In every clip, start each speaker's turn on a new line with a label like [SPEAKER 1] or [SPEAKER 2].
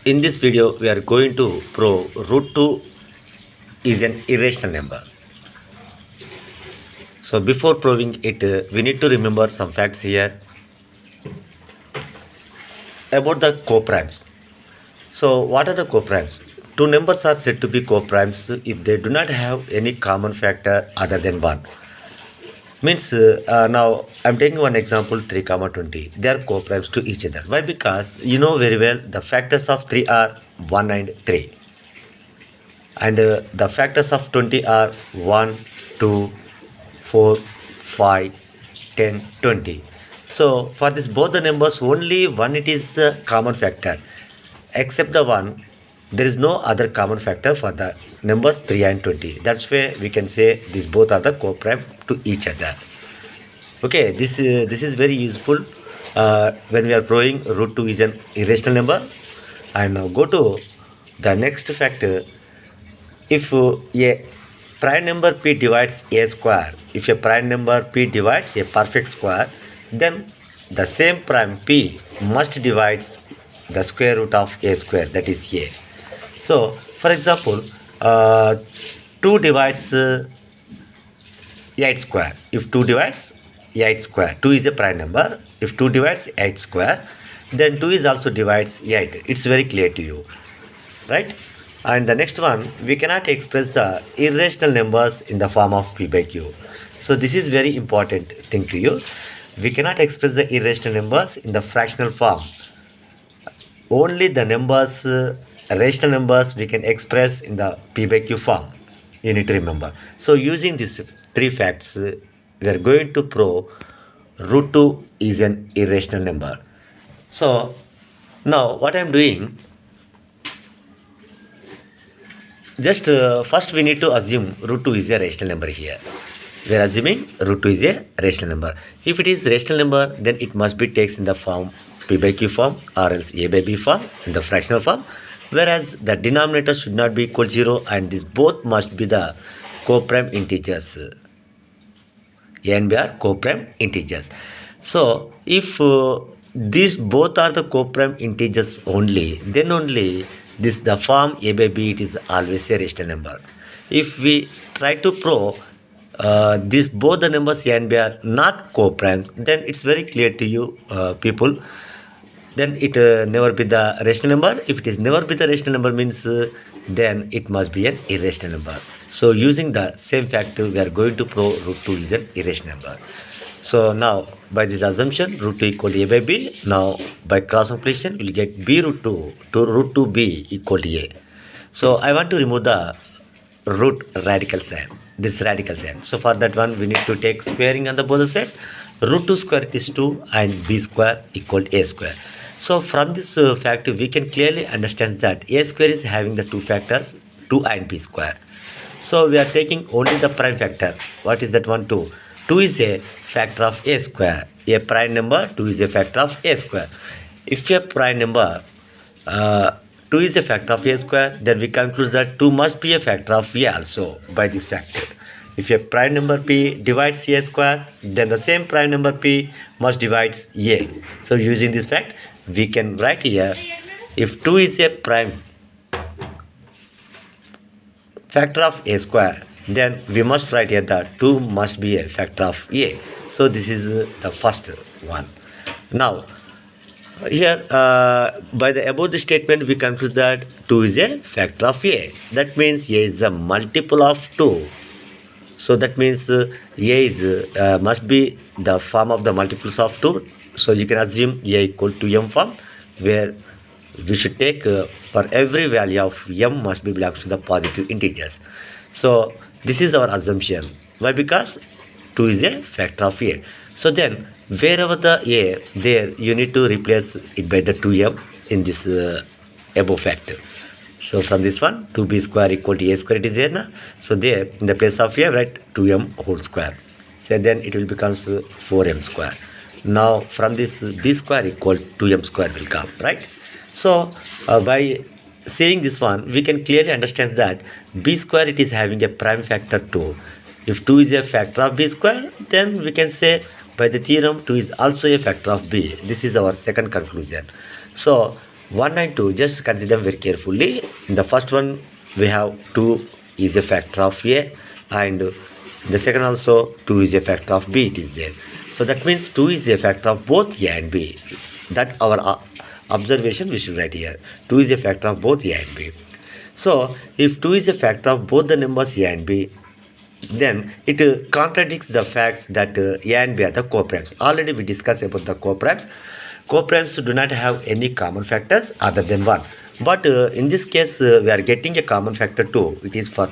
[SPEAKER 1] In this video, we are going to prove root 2 is an irrational number. So before proving it, we need to remember some facts here about the coprimes. So what are the coprimes? Two numbers are said to be coprimes if they do not have any common factor other than 1. Means now I'm taking one example 3 comma 20. They are coprimes to each other. Why? Because you know very well the factors of 3 are 1 and 3. And the factors of 20 are 1, 2, 4, 5, 10, 20. So for this both the numbers only one it is a common factor. Except the one, there is no other common factor for the numbers 3 and 20. That's why we can say these both are the coprime to each other. Okay, this is very useful when we are proving root 2 is an irrational number. And now go to the next factor. If a prime number p divides a square, if a prime number p divides a perfect square, then the same prime p must divides the square root of a square, that is a. So for example, 2 divides 8 square. If 2 divides 8 square, 2 is a prime number. If 2 divides 8 square, then 2 is also divides 8. It's very clear to you, right? And the next one, we cannot express the irrational numbers in the form of p by q. So this is very important thing to you. We cannot express the irrational numbers in the fractional form. Only the numbers, rational numbers, we can express in the p by q form. You need to remember. So using these 3 facts, we are going to prove root 2 is an irrational number. So now what I am doing, just first we need to assume root 2 is a rational number here. We are assuming root 2 is a rational number. If it is rational number, then it must be takes in the form p by q form or else a by b form in the fractional form. Whereas the denominator should not be equal 0 and this both must be the coprime integers. A and b are coprime integers. So if these both are the coprime integers only, then only this the form a by b it is always a rational number. If we try to prove these both the numbers a and b are not coprimes, then it's very clear to you people, then it never be the rational number. If it is never be the rational number means then it must be an irrational number. So using the same factor we are going to prove root 2 is an irrational number. So now by this assumption root 2 equal to a by b, now by cross multiplication we will get b root 2 to root 2b equal to a. So I want to remove the root radical sign, this radical sign. So for that one we need to take squaring on the both sides. Root 2 square is 2 and b square equal to a square. So from this fact we can clearly understand that a square is having the 2 factors 2 and b square. So we are taking only the prime factor. What is that one? 2. 2 is a factor of a square. A prime number 2 is a factor of a square. If a prime number 2 is a factor of a square, then we conclude that 2 must be a factor of a also by this factor. If a prime number p divides a square, then the same prime number p must divides a. So using this fact, we can write here, if 2 is a prime factor of a square, then we must write here that 2 must be a factor of a. So this is the first one. Now here by the above the statement we conclude that 2 is a factor of a. That means a is a multiple of 2. So that means a is must be the form of the multiples of 2. So you can assume a equal to m form, where we should take for every value of m must be belongs to the positive integers. So this is our assumption. Why? Because 2 is a factor of a. So then wherever the a, there you need to replace it by the 2m in this above factor. So from this one 2b square equal to a square it is here now. So there in the place of a write 2m whole square. So then it will becomes 4m square. Now from this b square equal to 2m square will come, right? So by saying this one we can clearly understand that b square it is having a prime factor 2. If 2 is a factor of b square, then we can say by the theorem 2 is also a factor of b. This is our second conclusion. So 1 and 2, just consider them very carefully. In the first one, we have 2 is a factor of A, and the second also 2 is a factor of B, it is there. So that means 2 is a factor of both A and B. That our observation we should write here. 2 is a factor of both A and B. So if 2 is a factor of both the numbers A and B, then it contradicts the facts that A and B are the co-primes. Already we discussed about the co-primes. Co-primes do not have any common factors other than 1. But in this case, we are getting a common factor 2. It is for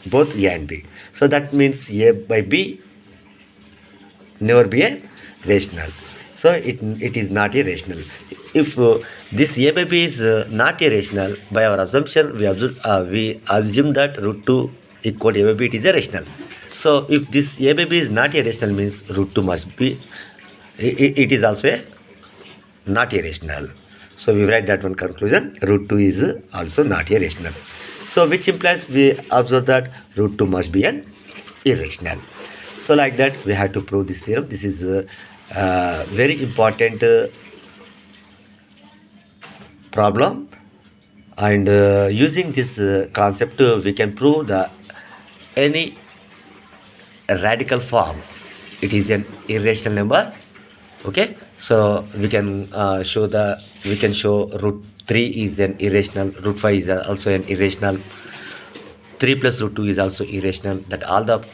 [SPEAKER 1] both A and B. So that means A by B never be a rational. So it is not a rational. If this A by B is not a rational, by our assumption, we assume that root 2 equal to A by B, it is a rational. So if this A by B is not a rational, means root 2 must be, it is also a not a rational. So we write that one conclusion, root 2 is also not a rational. So which implies we observe that root 2 must be an irrational. So like that we have to prove this theorem. This is very important problem, and using this concept we can prove the any radical form it is an irrational number. Okay, so we can show root 3 is an irrational, root 5 is also an irrational, 3 plus root 2 is also irrational. That all the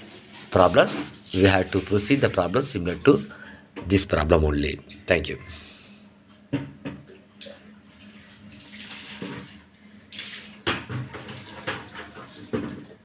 [SPEAKER 1] problems we have to proceed the problem similar to this problem only. Thank you.